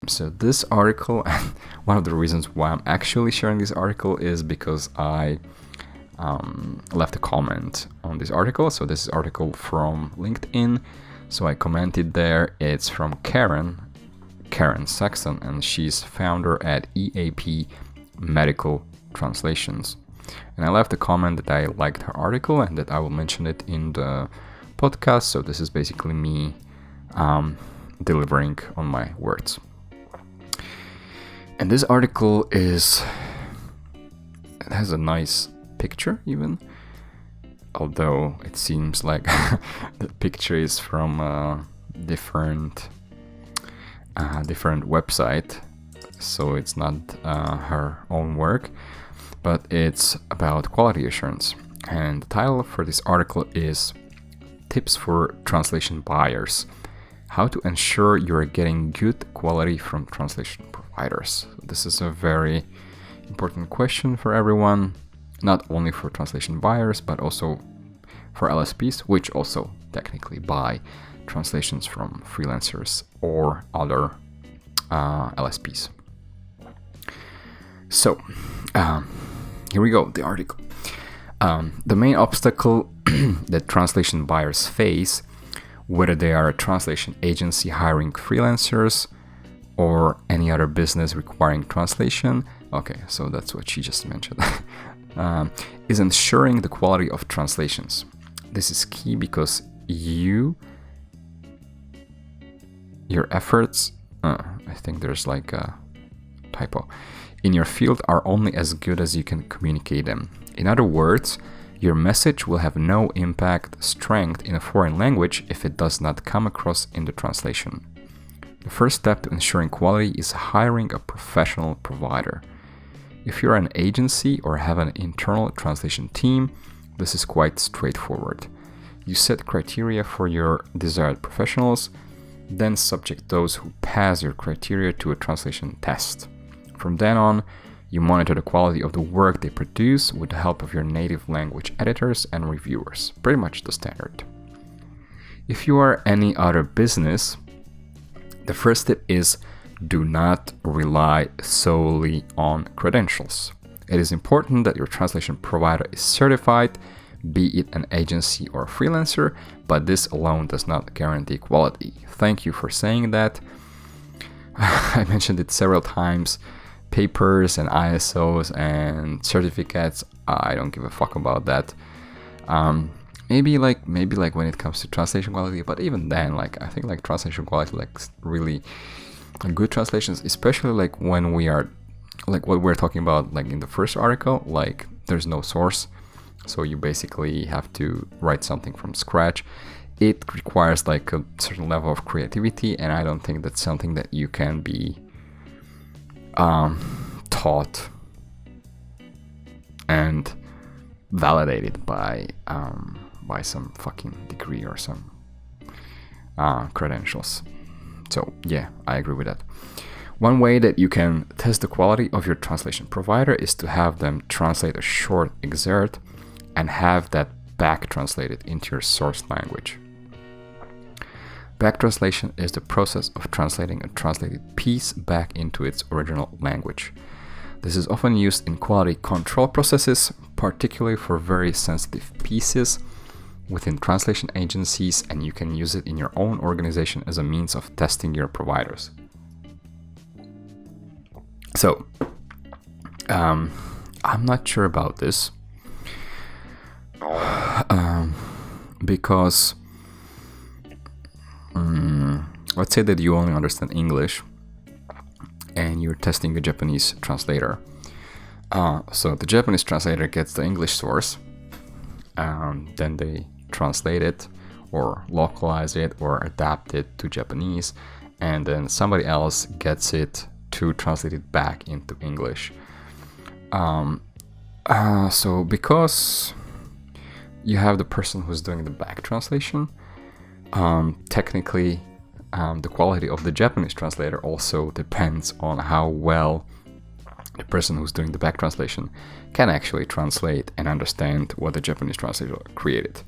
So this article, and one of the reasons why I'm actually sharing this article is because I left a comment on this article. So this is article from LinkedIn. So I commented there. It's from Karen Saxton, and she's founder at EAP Medical Translations. And I left a comment that I liked her article and that I will mention it in the podcast. So this is basically me delivering on my words. And this article it has a nice picture even, although it seems like the picture is from a different website, so it's not her own work, but it's about quality assurance. And the title for this article is Tips for Translation Buyers: How to ensure you're getting good quality from translation providers. This is a very important question for everyone, not only for translation buyers, but also for LSPs, which also technically buy translations from freelancers or other LSPs. So, here we go, the article. The main obstacle that translation buyers face, whether they are a translation agency hiring freelancers or any other business requiring translation, okay, so that's what she just mentioned, is ensuring the quality of translations. This is key because your efforts, I think there's like a typo, in your field are only as good as you can communicate them. In other words, your message will have no strength in a foreign language if it does not come across in the translation. The first step to ensuring quality is hiring a professional provider. If you're an agency or have an internal translation team, this is quite straightforward. You set criteria for your desired professionals, then subject those who pass your criteria to a translation test. From then on, you monitor the quality of the work they produce with the help of your native language editors and reviewers. Pretty much the standard. If you are any other business, the first tip is do not rely solely on credentials. It is important that your translation provider is certified, be it an agency or a freelancer, but this alone does not guarantee quality. Thank you for saying that. I mentioned it several times. Papers and ISOs and certificates, I don't give a fuck about that. Maybe like when it comes to translation quality, but even then, like I think like translation quality, like really good translations, especially like when we are like what we're talking about, like in the first article, like there's no source, so you basically have to write something from scratch. It requires like a certain level of creativity, and I don't think that's something that you can be taught and validated by some fucking degree or some credentials. So yeah, I agree with that. One way that you can test the quality of your translation provider is to have them translate a short excerpt and have that back translated into your source language. Back translation is the process of translating a translated piece back into its original language. This is often used in quality control processes, particularly for very sensitive pieces within translation agencies, and you can use it in your own organization as a means of testing your providers. So, I'm not sure about this because let's say that you only understand English and you're testing a Japanese translator. So the Japanese translator gets the English source, then they translate it or localize it or adapt it to Japanese, and then somebody else gets it to translate it back into English. So because you have the person who's doing the back translation, technically the quality of the Japanese translator also depends on how well the person who's doing the back translation can actually translate and understand what the Japanese translator created.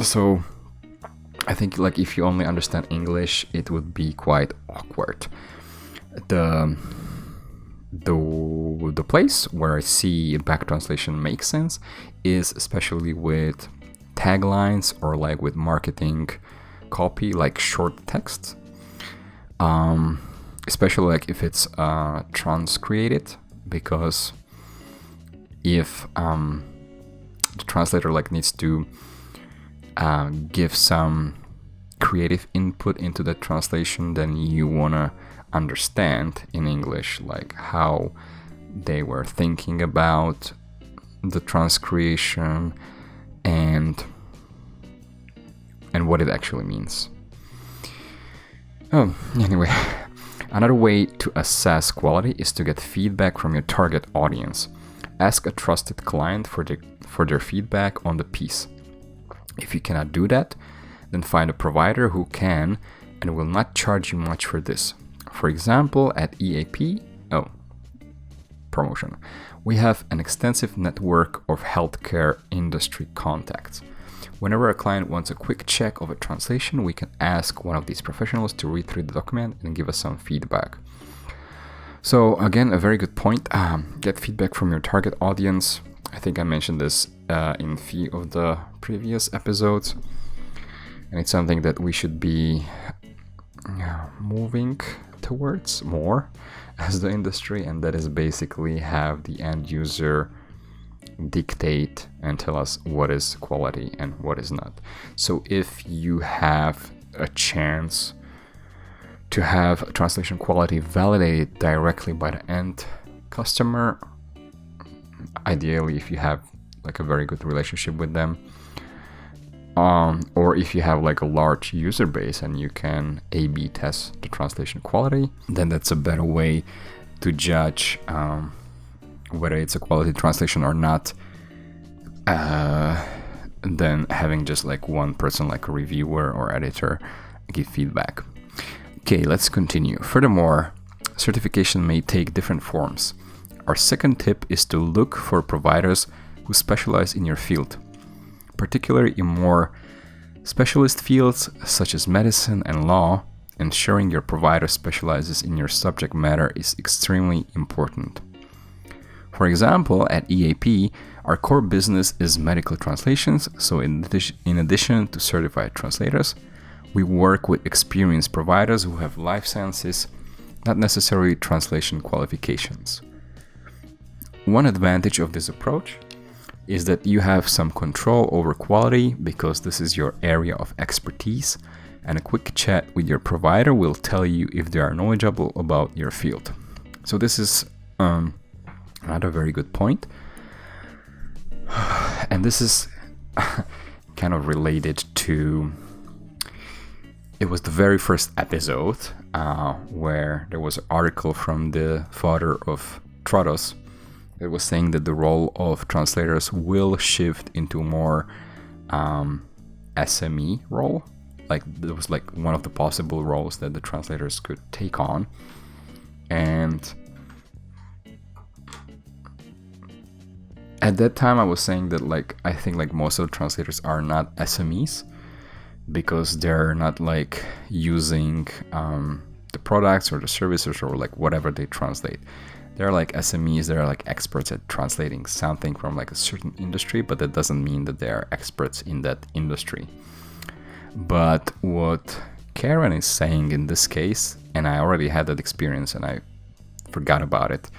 So I think like if you only understand English, it would be quite awkward. The place where I see back translation makes sense is especially with taglines or like with marketing copy, like short text. Especially like if it's transcreated, because if the translator like needs to give some creative input into the translation, then you wanna understand in English like how they were thinking about the transcreation and what it actually means. Anyway, another way to assess quality is to get feedback from your target audience. Ask a trusted client for their feedback on the piece. If you cannot do that, then find a provider who can and will not charge you much for this. For example, at EAP, promotion, we have an extensive network of healthcare industry contacts. Whenever a client wants a quick check of a translation, we can ask one of these professionals to read through the document and give us some feedback. So again, a very good point. Get feedback from your target audience. I think I mentioned this in a few of the previous episodes. And it's something that we should be moving towards more as the industry, and that is basically have the end user dictate and tell us what is quality and what is not. So if you have a chance to have translation quality validated directly by the end customer, ideally if you have like a very good relationship with them, or if you have like a large user base and you can A/B test the translation quality, then that's a better way to judge whether it's a quality translation or not, than having just like one person, like a reviewer or editor, give feedback. Okay, let's continue. Furthermore, certification may take different forms. Our second tip is to look for providers who specialize in your field. Particularly in more specialist fields such as medicine and law, ensuring your provider specializes in your subject matter is extremely important. For example, at EAP, our core business is medical translations, so in addition to certified translators, we work with experienced providers who have life sciences, not necessarily translation qualifications. One advantage of this approach is that you have some control over quality because this is your area of expertise, and a quick chat with your provider will tell you if they are knowledgeable about your field. So this is another very good point. And this is kind of related to, it was the very first episode where there was an article from the father of Trodos. It was saying that the role of translators will shift into more SME role. Like there was like one of the possible roles that the translators could take on. And at that time I was saying that like I think like most of the translators are not SMEs because they're not like using the products or the services or like whatever they translate. They're like SMEs, they're like experts at translating something from like a certain industry, but that doesn't mean that they are experts in that industry. But what Karen is saying in this case, and I already had that experience and I forgot about it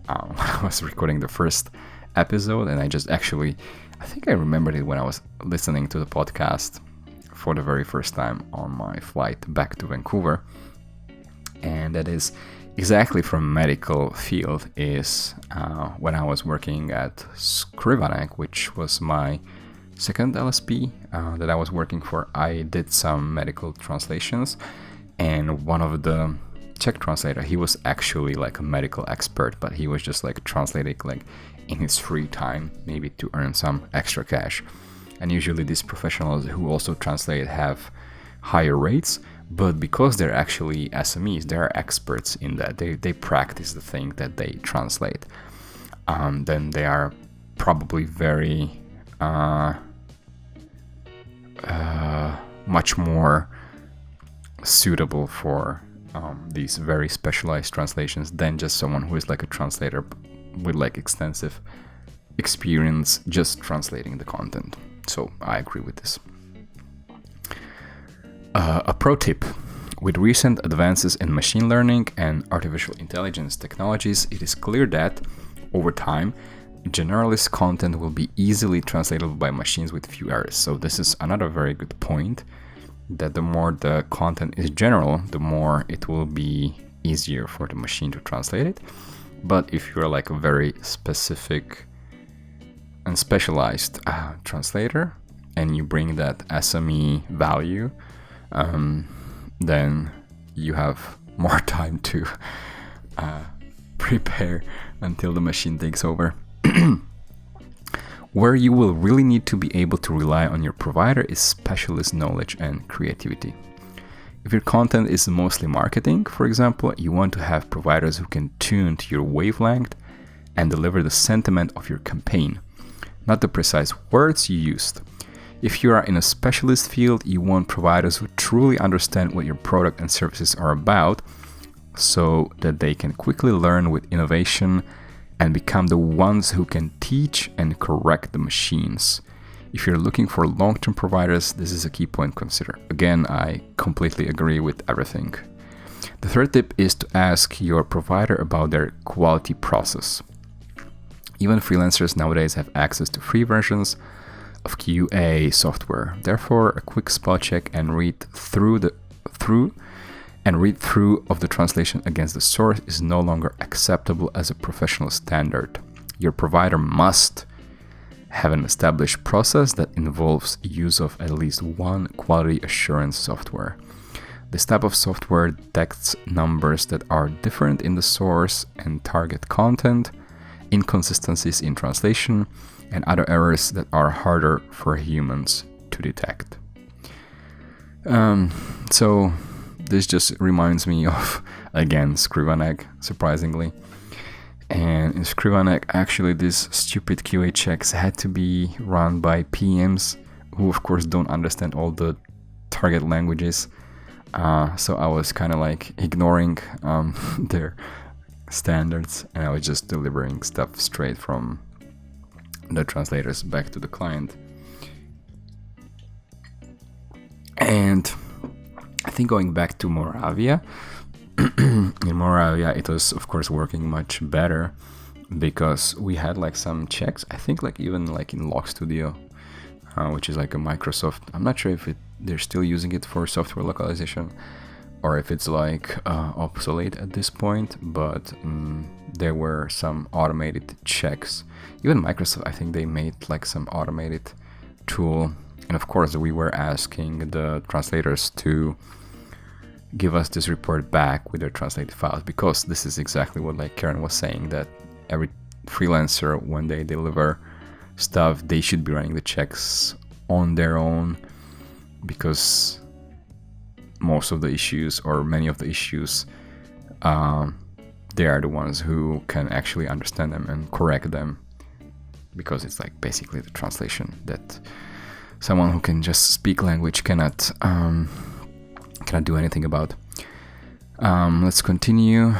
when I was recording the first episode, and I think I remembered it when I was listening to the podcast for the very first time on my flight back to Vancouver. And that is exactly from medical field is when I was working at Scrivanek, which was my second LSP that I was working for. I did some medical translations, and one of the Czech translator, he was actually like a medical expert, but he was just like translating like in his free time, maybe to earn some extra cash. And usually these professionals who also translate have higher rates, but because they're actually SMEs, they're experts in that. They practice the thing that they translate. Then they are probably very much more suitable for these very specialized translations than just someone who is like a translator with like extensive experience just translating the content. So I agree with this. A pro tip: with recent advances in machine learning and artificial intelligence technologies, it is clear that over time, generalist content will be easily translatable by machines with few errors. So this is another very good point, that the more the content is general, the more it will be easier for the machine to translate it. But if you're like a very specific and specialized translator, and you bring that SME value, then you have more time to prepare until the machine takes over. Where you will really need to be able to rely on your provider is specialist knowledge and creativity. If your content is mostly marketing, for example, you want to have providers who can tune to your wavelength and deliver the sentiment of your campaign, not the precise words you used. If you are in a specialist field, you want providers who truly understand what your product and services are about, so that they can quickly learn with innovation and become the ones who can teach and correct the machines. If you're looking for long-term providers, this is a key point to consider. Again, I completely agree with everything. The third tip is to ask your provider about their quality process. Even freelancers nowadays have access to free versions of QA software. Therefore, a quick spell check and read through of the translation against the source is no longer acceptable as a professional standard. Your provider must have an established process that involves use of at least one quality assurance software. This type of software detects numbers that are different in the source and target content, inconsistencies in translation, and other errors that are harder for humans to detect. So this just reminds me of, again, Scrivener, surprisingly. And in Scrivener, actually, these stupid QA checks had to be run by PMs who, of course, don't understand all the target languages. So I was kind of like ignoring their standards, and I was just delivering stuff straight from the translators back to the client. And I think going back to Moravia, in Moravia, it was, of course, working much better because we had like some checks. I think like even like in Lock Studio, which is like a Microsoft. I'm not sure if they're still using it for software localization or if it's like obsolete at this point. But there were some automated checks. Even Microsoft, I think they made like some automated tool. And of course, we were asking the translators to give us this report back with their translated files, because this is exactly what like Karen was saying, that every freelancer, when they deliver stuff, they should be running the checks on their own, because most of the issues, or many of the issues, they are the ones who can actually understand them and correct them, because it's like basically the translation that someone who can just speak language cannot do anything about. Let's continue.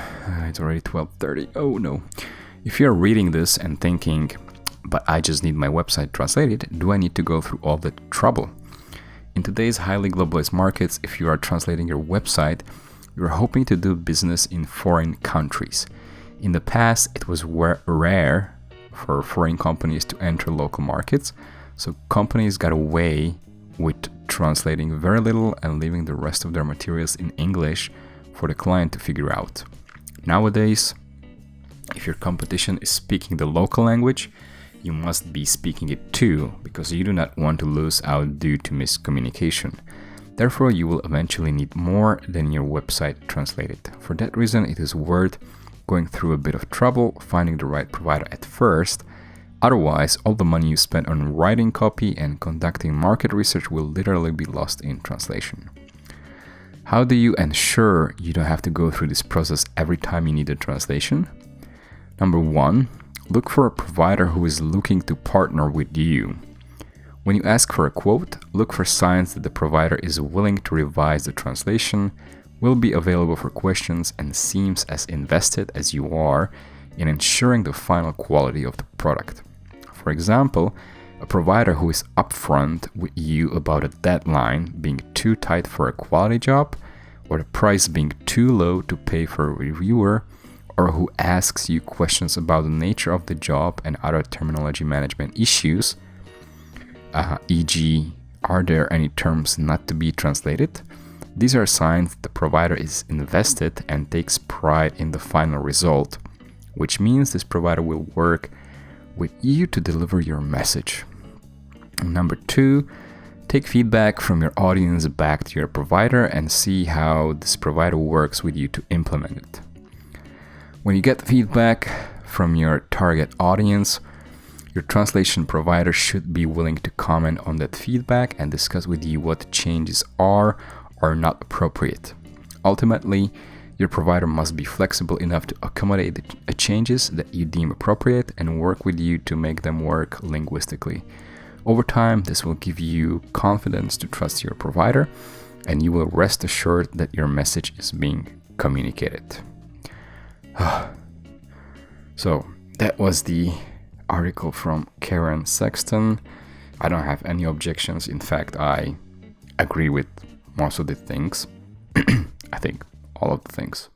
It's already 12:30. Oh no. If you're reading this and thinking, but I just need my website translated, do I need to go through all that trouble? In today's highly globalized markets, if you are translating your website, you're hoping to do business in foreign countries. In the past, it was rare for foreign companies to enter local markets, so companies got away with translating very little and leaving the rest of their materials in English for the client to figure out. Nowadays, if your competition is speaking the local language, you must be speaking it too, because you do not want to lose out due to miscommunication. Therefore, you will eventually need more than your website translated. For that reason, it is worth going through a bit of trouble finding the right provider at first. Otherwise, all the money you spend on writing copy and conducting market research will literally be lost in translation. How do you ensure you don't have to go through this process every time you need a translation? Number 1, look for a provider who is looking to partner with you. When you ask for a quote, look for signs that the provider is willing to revise the translation, will be available for questions, and seems as invested as you are in ensuring the final quality of the product. For example, a provider who is upfront with you about a deadline being too tight for a quality job, or the price being too low to pay for a reviewer, or who asks you questions about the nature of the job and other terminology management issues, e.g., are there any terms not to be translated? These are signs that the provider is invested and takes pride in the final result, which means this provider will work with you to deliver your message. Number 2, take feedback from your audience back to your provider and see how this provider works with you to implement it. When you get feedback from your target audience, your translation provider should be willing to comment on that feedback and discuss with you what changes are or not appropriate. Ultimately, your provider must be flexible enough to accommodate the changes that you deem appropriate and work with you to make them work linguistically. Over time, this will give you confidence to trust your provider, and you will rest assured that your message is being communicated. So, that was the article from Karen Saxton. I don't have any objections. In fact, I agree with most of the things. I think all of the things.